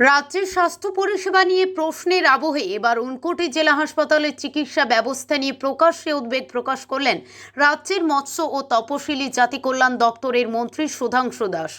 রাজ্যের স্বাস্থ্য পরিষেবা নিয়ে প্রশ্নের আবহে এবার ঊনকোটি জেলা হাসপাতালের চিকিৎসা ব্যবস্থা নিয়ে প্রকাশ্যে উদ্বেগ প্রকাশ করলেন রাজ্যের মৎস্য ও তপশিলি জাতি কল্যাণ দপ্তরের মন্ত্রী সুধাংশু দাস।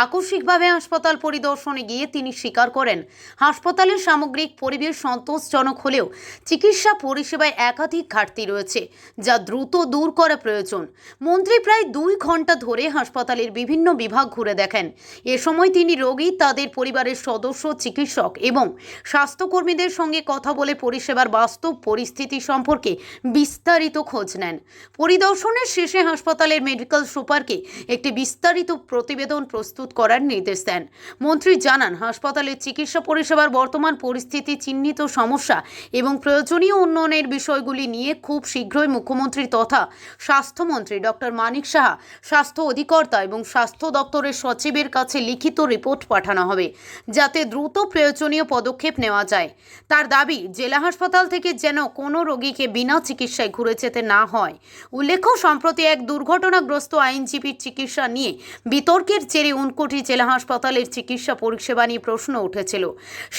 আকস্মিকভাবে হাসপাতাল পরিদর্শনে গিয়ে তিনি স্বীকার করেন, হাসপাতালের সামগ্রিক পরিবেশ সন্তোষজনক হলেও চিকিৎসা পরিষেবায় একাধিক ঘাটতি রয়েছে, যা দ্রুত দূর করা প্রয়োজন। মন্ত্রী প্রায় 2 ঘন্টা ধরে হাসপাতালের বিভিন্ন বিভাগ ঘুরে দেখেন। এ সময় তিনি রোগী, তাদের পরিবারের সদস্য, চিকিৎসক এবং স্বাস্থ্যকর্মীদের সঙ্গে কথা বলে পরিষেবার বাস্তব পরিস্থিতি সম্পর্কে বিস্তারিত খোঁজ নেন। পরিদর্শনের শেষে হাসপাতালের মেডিকেল সুপারকে একটি বিস্তারিত প্রতিবেদন প্রস্তুত করার নির্দেশ দেন। মন্ত্রী জানান, হাসপাতালের চিকিৎসা পরিষেবার বর্তমান পরিস্থিতি, চিহ্নিত সমস্যা এবং প্রয়োজনীয় উন্নয়নের বিষয়গুলি নিয়ে খুব শীঘ্রই মুখ্যমন্ত্রী তথা স্বাস্থ্যমন্ত্রী ডক্টর মানিক সাহা, স্বাস্থ্য অধিকর্তা এবং স্বাস্থ্য দপ্তরের সচিবের কাছে লিখিত রিপোর্ট পাঠানো হবে, যাতে দ্রুত প্রয়োজনীয় পদক্ষেপ নেওয়া যায়। তার দাবি, জেলা হাসপাতাল থেকে যেন কোনো রোগীকে বিনা চিকিৎসায় ঘুরে যেতে না হয়। উল্লেখ্য, সম্প্রতি এক দুর্ঘটনাগ্রস্ত আইনজীবীর চিকিৎসা নিয়ে বিতর্কের জেরে ঊনকোটি জেলা হাসপাতালের চিকিৎসা পরিষেবা নিয়ে প্রশ্ন উঠেছিল।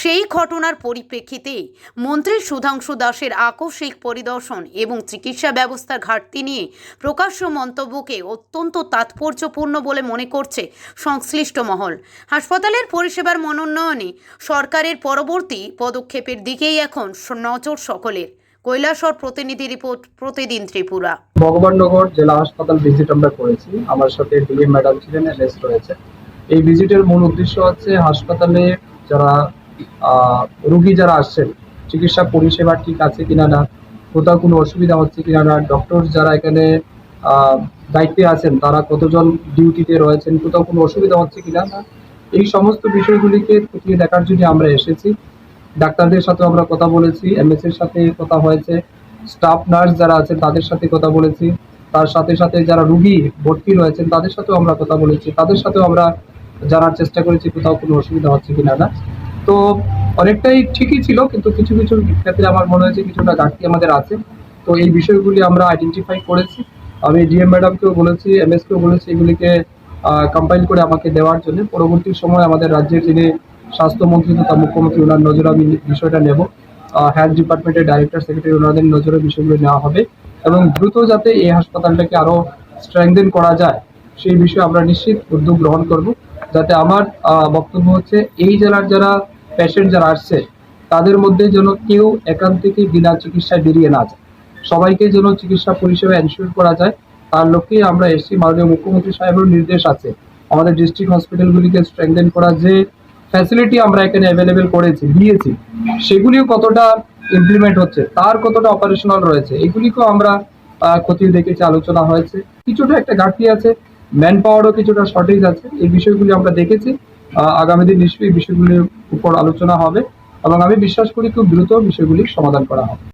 সেই ঘটনার পরিপ্রেক্ষিতেই মন্ত্রী সুধাংশু দাসের আকস্মিক পরিদর্শন এবং চিকিৎসা ব্যবস্থার ঘাটতি নিয়ে প্রকাশ্য মন্তব্যকে অত্যন্ত তাৎপর্যপূর্ণ বলে মনে করছে সংশ্লিষ্ট মহল। হাসপাতালের পরিষেবার মনোন্নয়নে সরকারের পরবর্তী পদক্ষেপের দিকেই এখন নজর সকলের। কৈলাসহর প্রতিনিধি রিপোর্ট, প্রতিদিন ত্রিপুরা। ভগবাননগর জেলা হাসপাতাল ভিজিট আমরা করেছি। আমার সাথে ডিএম ম্যাডাম ছিলেন, এনএস রয়েছে। এই ভিজিটের মূল উদ্দেশ্য হচ্ছে হাসপাতালে যারা রোগী যারা আসছেন, চিকিৎসা পরিষেবা ঠিক আছে কিনা না, কোথাও কোনো অসুবিধা হচ্ছে কিনা না, ডক্টর যারা এখানে দায়িত্বে আছেন তারা কতজন ডিউটিতে রয়েছেন, কোথাও কোনো অসুবিধা হচ্ছে কিনা না, এই সমস্ত বিষয়গুলিকে খতিয়ে দেখার জন্য আমরা এসেছি। ডাক্তারদের সাথে আমরা কথা বলেছি, এমএস এর সাথে কথা হয়েছে, স্টাফ নার্স যারা আছেন তাদের সাথে কথা বলেছি, তার সাথে সাথে যারা রোগী ভর্তি রয়েছেন তাদের সাথেও আমরা কথা বলেছি, তাদের সাথেও আমরা জানার চেষ্টা করেছি কোথাও কোনো অসুবিধা হচ্ছে কিনা না। তো অনেকটাই ঠিকই ছিল, কিন্তু কিছু কিছু ক্ষেত্রে আমার মনে হয়েছে কিছুটা ঘাটতি আমাদের আছে। তো এই বিষয়গুলি আমরা আইডেন্টিফাই করেছি। আমি ডিএম ম্যাডামকেও বলেছি, এমএসকেও বলেছি এগুলিকে কম্পাইল করে আমাকে দেওয়ার জন্য। পরবর্তী সময় আমাদের রাজ্যের যিনি স্বাস্থ্যমন্ত্রী তথা মুখ্যমন্ত্রী, ওনার নজরে আমি বিষয়টা নেব। হেলথ ডিপার্টমেন্টের ডাইরেক্টর, সেক্রেটারি, ওনাদের নজরে বিষয়গুলো নেওয়া হবে এবং দ্রুত যাতে এই হাসপাতালটাকে আরো স্ট্রেংথেন করা যায় সেই বিষয়ে আমরা নিশ্চিত উদ্যোগ গ্রহণ করব। যাতে আমার বক্তব্য হচ্ছে, এই জেলার যারা পেশেন্ট যারা আসছে তাদের মধ্যে যেন কেউ এখান থেকে বিনা চিকিৎসায় বেরিয়ে না যায়, সবাইকে যেন চিকিৎসা পরিষেবা এনশিওর করা যায়, তার লক্ষ্যেই আমরা এসেছি। মাননীয় মুখ্যমন্ত্রী সাহেবের নির্দেশ আছে আমাদের ডিস্ট্রিক্ট হসপিটালগুলিকে স্ট্রেংথেন করা। যে ফ্যাসিলিটি আমরা এখানে অ্যাভেলেবেল দিয়েছি, সেগুলিও কতটা ইমপ্লিমেন্ট হচ্ছে, তার কতটা অপারেশনাল রয়েছে, এগুলিকেও আমরা খতিয়ে দেখেছি, আলোচনা হয়েছে। কিছুটা একটা ঘাটতি আছে, ম্যান পাওয়ারও কিছুটা শর্টেজ আছে, এই বিষয়গুলি আমরা দেখেছি। আগামী দিন নিশ্চয়ই এই বিষয়গুলির উপর আলোচনা হবে এবং আমি বিশ্বাস করি খুব দ্রুত বিষয়গুলির সমাধান করা হবে।